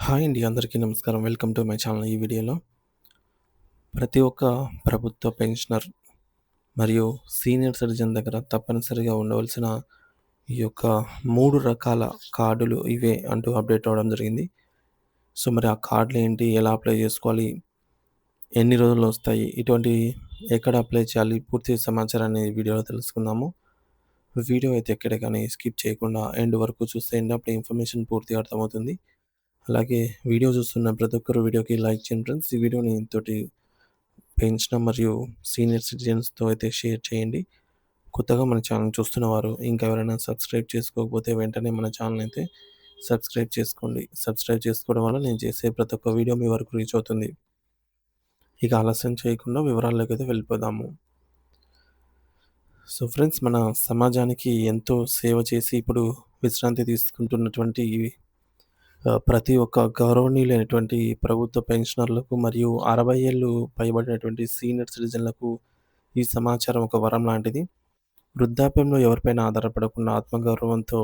Hi అండి. అందరికీ నమస్కారం. Welcome to my channel. ఈ వీడియోలో ప్రతి ఒక్క ప్రభుత్వ పెన్షనర్ మరియు సీనియర్ సిటిజన్ దగ్గర తప్పనిసరిగా ఉండవలసిన ఈ యొక్క 3 రకాల కార్డులు ఇవే అంటూ అప్డేట్ అవ్వడం జరిగింది. సో, మరి ఆ కార్డులేంటి? ఎలా అప్లై చేసుకోవాలి? ఎన్ని రోజుల్లో వస్తాయి? ఇటువంటివి ఎక్కడ అప్లై చేయాలి? పూర్తి సమాచారాన్ని ఈ వీడియోలో తెలుసుకుందాము. వీడియో అయితే ఎక్కడ గాని స్కిప్ చేయకుండా ఎండ్ వరకు చూసేయండి. అప్పుడు ఇన్ఫర్మేషన్ పూర్తిగా అర్థమవుతుంది. అలాగే వీడియో చూస్తున్న ప్రతి ఒక్కరు వీడియోకి లైక్ చేయండి ఫ్రెండ్స్. ఈ వీడియోని తోటి పెన్షనర్ మరియు సీనియర్ సిటిజన్స్‌తో అయితే షేర్ చేయండి. కొత్తగా మన ఛానల్ చూస్తున్నవారు ఇంకా ఎవరైనా సబ్స్క్రైబ్ చేసుకోకపోతే వెంటనే మన ఛానల్ అయితే సబ్స్క్రైబ్ చేసుకోండి. సబ్స్క్రైబ్ చేసుకోవడం వల్ల నేను చేసే ప్రతి ఒక్క వీడియో మీ వరకు రీచ్ అవుతుంది. ఇక ఆలస్యం చేయకుండా వివరాల్లోకైతే వెళ్ళిపోదాము. సో ఫ్రెండ్స్, మన సమాజానికి ఎంతో సేవ చేసి ఇప్పుడు విశ్రాంతి తీసుకుంటున్నటువంటి ప్రతి ఒక్క గౌరవనీయులైనటువంటి ప్రభుత్వ పెన్షనర్లకు మరియు 60 ఏళ్ళు పైబడినటువంటి సీనియర్ సిటిజన్లకు ఈ సమాచారం ఒక వరం లాంటిది. వృద్ధాప్యంలో ఎవరిపైన ఆధారపడకుండా ఆత్మగౌరవంతో,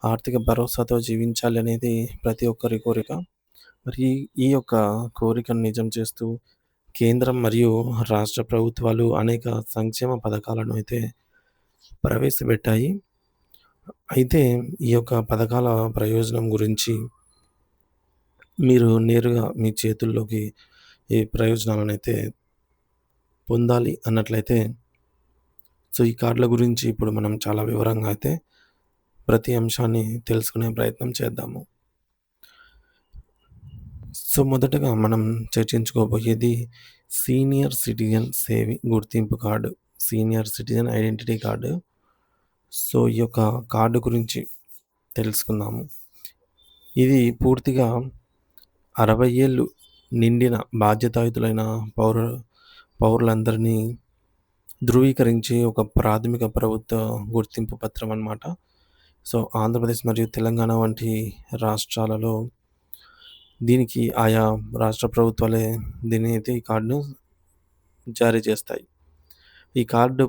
ఆర్థిక భరోసాతో జీవించాలి అనేది ప్రతి ఒక్కరి కోరిక. మరి ఈ యొక్క కోరికను నిజం చేస్తూ కేంద్రం మరియు రాష్ట్ర ప్రభుత్వాలు అనేక సంక్షేమ పథకాలను అయితే ప్రవేశపెట్టాయి. అయితే ఈ యొక్క పథకాల ప్రయోజనం గురించి మీరు నేరుగా మీ చేతుల్లోకి ఈ ప్రయోజనాలనైతే పొందాలి అన్నట్లయితే, సో ఈ కార్డుల గురించి ఇప్పుడు మనం చాలా వివరంగా అయితే ప్రతి అంశాన్ని తెలుసుకునే ప్రయత్నం చేద్దాము. సో మొదటగా మనం చర్చించుకోబోయేది సీనియర్ సిటిజన్ గుర్తింపు card. Senior citizen identity card. So ఈ యొక్క కార్డు గురించి తెలుసుకుందాము. ఇది పూర్తిగా 60 ఏళ్ళు నిండిన బాధ్యతాయుతులైన పౌరులందరినీ ధృవీకరించే ఒక ప్రాథమిక ప్రభుత్వ గుర్తింపు పత్రం అన్నమాట. సో ఆంధ్రప్రదేశ్ మరియు తెలంగాణ వంటి రాష్ట్రాలలో దీనికి ఆయా రాష్ట్ర ప్రభుత్వాలే దీన్ని అయితే ఈ కార్డును జారీ చేస్తాయి. ఈ కార్డు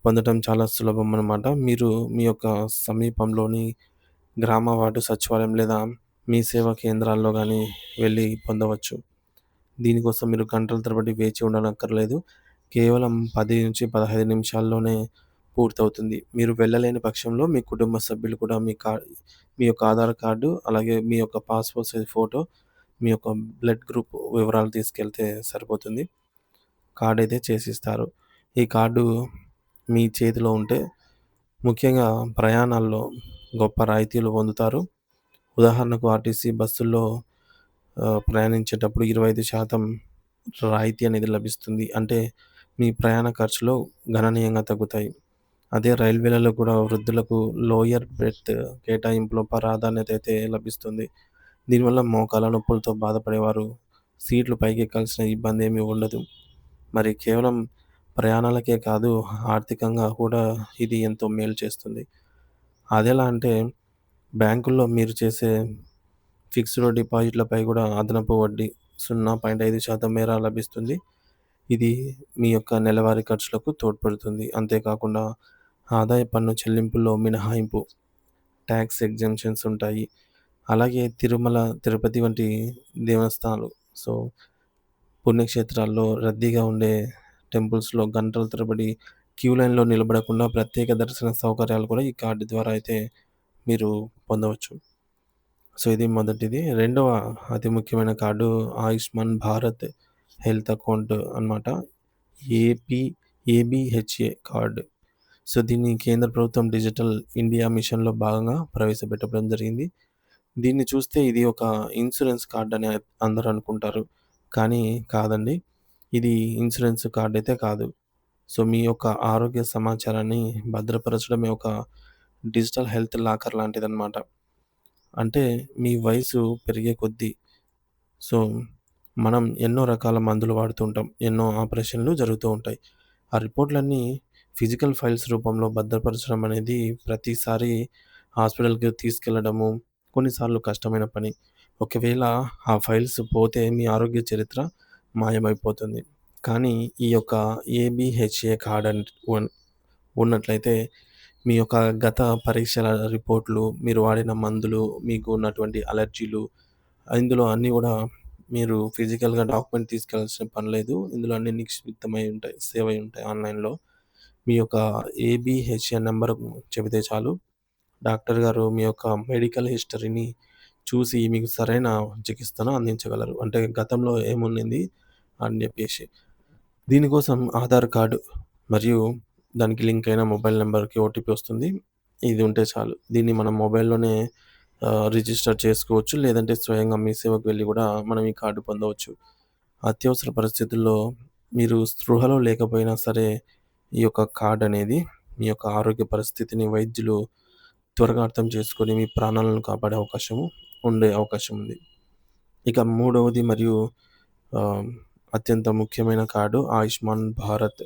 పొందటం చాలా సులభం అన్నమాట. మీరు మీ యొక్క సమీపంలోని గ్రామ వార్డు సచివాలయం లేదా మీ సేవా కేంద్రాల్లో గానీ వెళ్లి పొందవచ్చు. దీనికోసం మీరు గంటల తరబడి వేచి ఉండనక్కర్లేదు. కేవలం 10-15 నిమిషాల్లోనే పూర్తవుతుంది. మీరు వెళ్ళలేని పక్షంలో మీ కుటుంబ సభ్యులు కూడా మీ యొక్క ఆధార్ కార్డు, అలాగే మీ యొక్క పాస్‌పోర్ట్ సైజ్ ఫోటో, మీ యొక్క బ్లడ్ గ్రూప్ వివరాలు తీసుకెళ్తే సరిపోతుంది. కార్డయితే చేసిస్తారు. ఈ కార్డు మీ చేతిలో ఉంటే ముఖ్యంగా ప్రయాణాల్లో గొప్ప రాయితీలు పొందుతారు. ఉదాహరణకు ఆర్టీసీ బస్సుల్లో ప్రయాణించేటప్పుడు 25% రాయితీ అనేది లభిస్తుంది. అంటే మీ ప్రయాణ ఖర్చులు గణనీయంగా తగ్గుతాయి. అదే రైల్వేలలో కూడా వృద్ధులకు లోయర్ బెర్త్ కేటాయింపులో ప్రాధాన్యత అయితే లభిస్తుంది. దీనివల్ల మోకాళ్ళ నొప్పులతో బాధపడేవారు సీట్లు పైకెక్కాల్సిన ఇబ్బంది ఏమీ ఉండదు. మరి కేవలం ప్రయాణాలకే కాదు, ఆర్థికంగా కూడా ఇది ఎంతో మేలు చేస్తుంది. అదెలా అంటే బ్యాంకుల్లో మీరు చేసే ఫిక్స్డ్ డిపాజిట్‌లపై కూడా అదనపు వడ్డీ 0.5% మేర లభిస్తుంది. ఇది మీ యొక్క నెలవారీ ఖర్చులకు తోడ్పడుతుంది. అంతేకాకుండా ఆదాయ పన్ను చెల్లింపుల్లో మినహాయింపు, టాక్స్ ఎగ్జెంప్షన్స్ ఉంటాయి. అలాగే తిరుమల, తిరుపతి వంటి దేవస్థానాలు, సో పుణ్యక్షేత్రాల్లో రద్దీగా ఉండే టెంపుల్స్‌లో గంటల తరబడి క్యూ లైన్‌లో నిలబడకుండా ప్రత్యేక దర్శన సౌకర్యాలు కూడా ఈ కార్డు ద్వారా అయితే మీరు పొందవచ్చు. సో ఇది మొదటిది. రెండవ అతి ముఖ్యమైన card Ayushman Bharat health account అన్నమాట. ABHA card. సో దీన్ని కేంద్ర ప్రభుత్వం డిజిటల్ ఇండియా మిషన్‌లో భాగంగా ప్రవేశపెట్టడం జరిగింది. దీన్ని చూస్తే ఇది ఒక ఇన్సూరెన్స్ కార్డ్ అని అందరూ అనుకుంటారు. కానీ కాదండి. ఇది ఇన్సూరెన్స్ కార్డ్ అయితే కాదు. సో మీ యొక్క ఆరోగ్య సమాచారాన్ని భద్రపరచడమే ఒక డిజిటల్ హెల్త్ లాకర్ లాంటిదన్నమాట. అంటే మీ వయసు పెరిగే కొద్దీ, సో మనం ఎన్నో రకాల మందులు వాడుతూ ఉంటాం. ఎన్నో ఆపరేషన్‌లు జరుగుతూ ఉంటాయి. ఆ రిపోర్ట్‌లన్నీ ఫిజికల్ ఫైల్స్ రూపంలో భద్రపరచడం అనేది ప్రతిసారి హాస్పిటల్‌కి తీసుకెళ్లడము కొన్నిసార్లు కష్టమైన పని. ఒకవేళ ఆ ఫైల్స్ పోతే మీ ఆరోగ్య చరిత్ర మాయమైపోతుంది. కానీ ఈ యొక్క ఏబీహెచ్ఏ కార్డ్ ఉన్నట్లయితే మీ యొక్క గత పరీక్షల రిపోర్ట్‌లు, మీరు వాడిన మందులు, మీకు ఉన్నటువంటి అలర్జీలు ఇందులో అన్నీ గూడా మీరు ఫిజికల్‌గా డాక్యుమెంట్ తీసుకెళ్లాల్సిన పని లేదు. ఇందులో అన్నీ నిక్షిప్తమై ఉంటాయి. సేవ్ అయి ఉంటాయి ఆన్‌లైన్‌లో. మీ యొక్క ఏబీహెచ్ఎన్ నంబర్ చెబితే చాలు. డాక్టర్ గారు మీ యొక్క మెడికల్ హిస్టరీని చూసి మీకు సరైన చికిత్సను అందించగలరు. అంటే గతంలో ఏముండింది అని జెప్పేసి. దీనికోసం ఆధార్ కార్డ్ మరియు దానికి లింక్ అయిన మొబైల్ నంబర్‌కి ఓటీపీ వస్తుంది. ఇది ఉంటే చాలు. దీన్ని మనం మొబైల్‌లోనే రిజిస్టర్ చేసుకోవచ్చు. లేదంటే స్వయంగా మీ సేవకు వెళ్లి గూడా మనం ఈ కార్డ్ పొందవచ్చు. అత్యవసర పరిస్థితుల్లో మీరు స్పృహలో లేకపోయినా సరే, ఈ యొక్క కార్డ్ అనేది మీ యొక్క ఆరోగ్య పరిస్థితిని వైద్యులు త్వరగా అర్థం చేసుకొని మీ ప్రాణాలను కాపాడే అవకాశం ఉంది. ఇక మూడవది మరియు ఆహ్, అత్యంత ముఖ్యమైన కార్డు ఆయుష్మాన్ భారత్.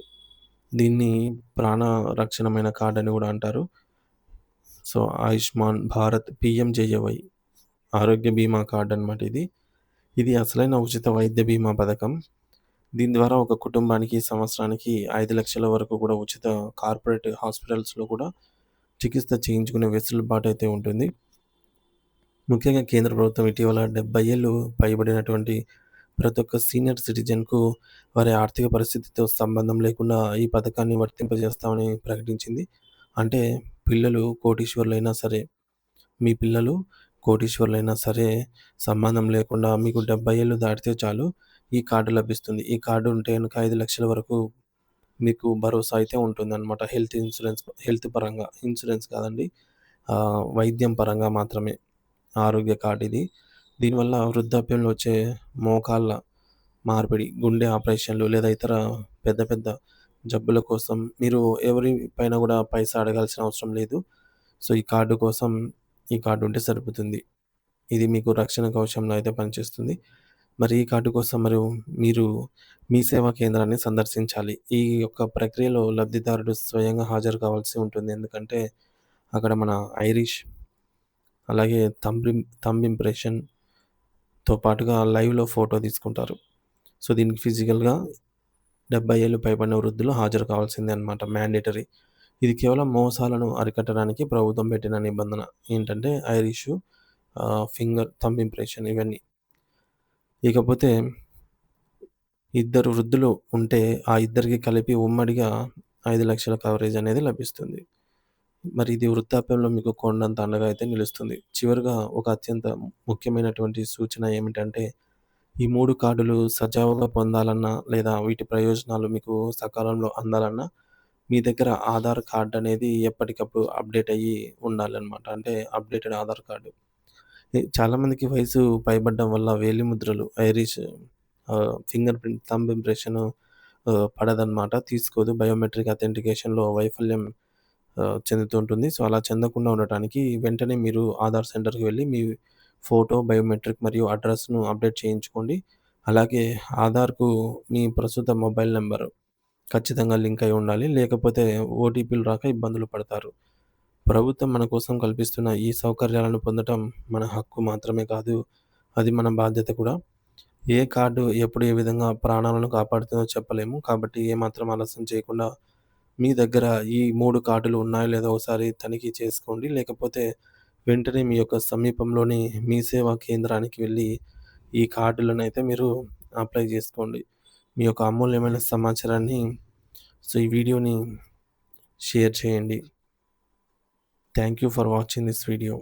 దీన్ని ప్రాణ రక్షణమైన కార్డ్ అని గూడా అంటారు. సో, ఆయుష్మాన్ భారత్ పీఎంజేఏవై ఆరోగ్య బీమా కార్డ్ అనమాట ఇది. ఇది అసలైన ఉచిత వైద్య బీమా పథకం. దీని ద్వారా ఒక కుటుంబానికి సంవత్సరానికి 5,00,000 వరకు కూడా ఉచిత కార్పొరేట్ హాస్పిటల్స్‌లో కూడా చికిత్స చేయించుకునే వెసులుబాటైతే ఉంటుంది. ముఖ్యంగా కేంద్ర ప్రభుత్వం ఇటీవల 70 ఏళ్ళు పైబడినటువంటి ప్రతి ఒక్క సీనియర్ సిటిజన్‌కు వారి ఆర్థిక పరిస్థితితో సంబంధం లేకుండా ఈ పథకాన్ని వర్తింపజేస్తామని ప్రకటించింది. అంటే పిల్లలు కోటీశ్వరులైనా సరే, మీ పిల్లలు కోటీశ్వరులైనా సరే సంబంధం లేకుండా మీకు 70 ఏళ్ళు దాటితే చాలు ఈ కార్డ్ లభిస్తుంది. ఈ కార్డ్ ఉంటే గనుక 5,00,000 వరకు మీకు భరోసా అయితే ఉంటుందన్నమాట. హెల్త్ పరంగా. ఇన్స్యూరెన్స్ కాదండి. వైద్యం పరంగా మాత్రమే. ఆరోగ్య కార్డ్ ఇది. దీనివల్ల వృద్ధాప్యంలో వచ్చే మోకాళ్ళ మార్పిడి, గుండె ఆపరేషన్‌లు లేదా ఇతర పెద్ద పెద్ద జబ్బుల కోసం మీరు ఎవరి పైన గూడా పైసా అడగాల్సిన అవసరం లేదు. సో, ఈ కార్డ్ ఉంటే సరిపోతుంది. ఇది మీకు రక్షణ కవచంలా అయితే పనిచేస్తుంది. మరి ఈ కార్డ్ కోసం మీరు మీ సేవా కేంద్రాన్ని సందర్శించాలి. ఈ యొక్క ప్రక్రియలో లబ్ధిదారుడు స్వయంగా హాజరు కావాల్సి ఉంటుంది. ఎందుకంటే అక్కడ మన ఐరిష్ అలాగే థంబ్ ఇంప్రెషన్‌తో పాటుగా లైవ్‌లో ఫోటో తీసుకుంటారు. సో, దీనికి ఫిజికల్‌గా 70 ఏళ్ళు పైబడిన వృద్ధులు హాజరు కావాల్సిందే అన్నమాట. మ్యాండేటరీ. ఇది కేవలం మోసాలను అరికట్టడానికి ప్రభుత్వం పెట్టిన నిబంధన. ఏంటంటే ఐరిషు, థంబ్ ఇంప్రెషన్ ఇవన్నీ. ఇకపోతే ఇద్దరు వృద్ధులు ఉంటే, ఆ ఇద్దరికి కలిపి ఉమ్మడిగా 5,00,000 కవరేజ్ అనేది లభిస్తుంది. మరి ఇది వృద్ధాప్యంలో మీకు కొండంత అండగా అయితే నిలుస్తుంది. చివరగా ఒక అత్యంత ముఖ్యమైనటువంటి సూచన ఏమిటంటే, ఈ 3 కార్డులు సజావుగా పొందాలన్నా, లేదా వీటి ప్రయోజనాలు మీకు సకాలంలో అందాలన్నా, మీ దగ్గర ఆధార్ కార్డ్ అనేది ఎప్పటికప్పుడు అప్‌డేట్ అయ్యి ఉండాలనమాట. అంటే అప్‌డేటెడ్ ఆధార్ కార్డ్. చాలామందికి వయసు పైబడ్డం వల్ల వేలిముద్రలు, ఫింగర్ ప్రింట్, థంబ్ ఇంప్రెషన్ పడదనమాట. తీసుకోదు. బయోమెట్రిక్ అథెంటికేషన్‌లో వైఫల్యం చెందుతూ ఉంటుంది. సో, అలా చెందకుండా ఉండటానికి వెంటనే మీరు ఆధార్ సెంటర్‌కి వెళ్లి మీ ఫోటో, బయోమెట్రిక్ మరియు అడ్రెస్‌ను అప్డేట్ చేయించుకోండి. అలాగే ఆధార్‌కు మీ ప్రస్తుత మొబైల్ నంబర్ ఖచ్చితంగా లింక్ అయి ఉండాలి. లేకపోతే ఓటీపీలు రాక ఇబ్బందులు పడతారు. ప్రభుత్వం మన కోసం కల్పిస్తున్న ఈ సౌకర్యాలను పొందటం మన హక్కు మాత్రమే కాదు, అది మన బాధ్యత కూడా. ఏ కార్డ్ ఎప్పుడు ఏ విధంగా ప్రాణాలను కాపాడుతుందో చెప్పలేము. కాబట్టి ఏమాత్రం ఆలస్యం చేయకుండా మీ దగ్గర ఈ 3 కార్డులు ఉన్నాయో లేదో ఒకసారి తనిఖీ చేసుకోండి. లేకపోతే వెంటనే మీ యొక్క సమీపంలోని మీ సేవా కేంద్రానికి వెళ్లి ఈ కార్డులనైతే మీరు అప్లై చేసుకోండి. మీ యొక్క అమూల్యమైన సమాచారాన్ని ఈ వీడియోని షేర్ చేయండి. Thank you for watching this video.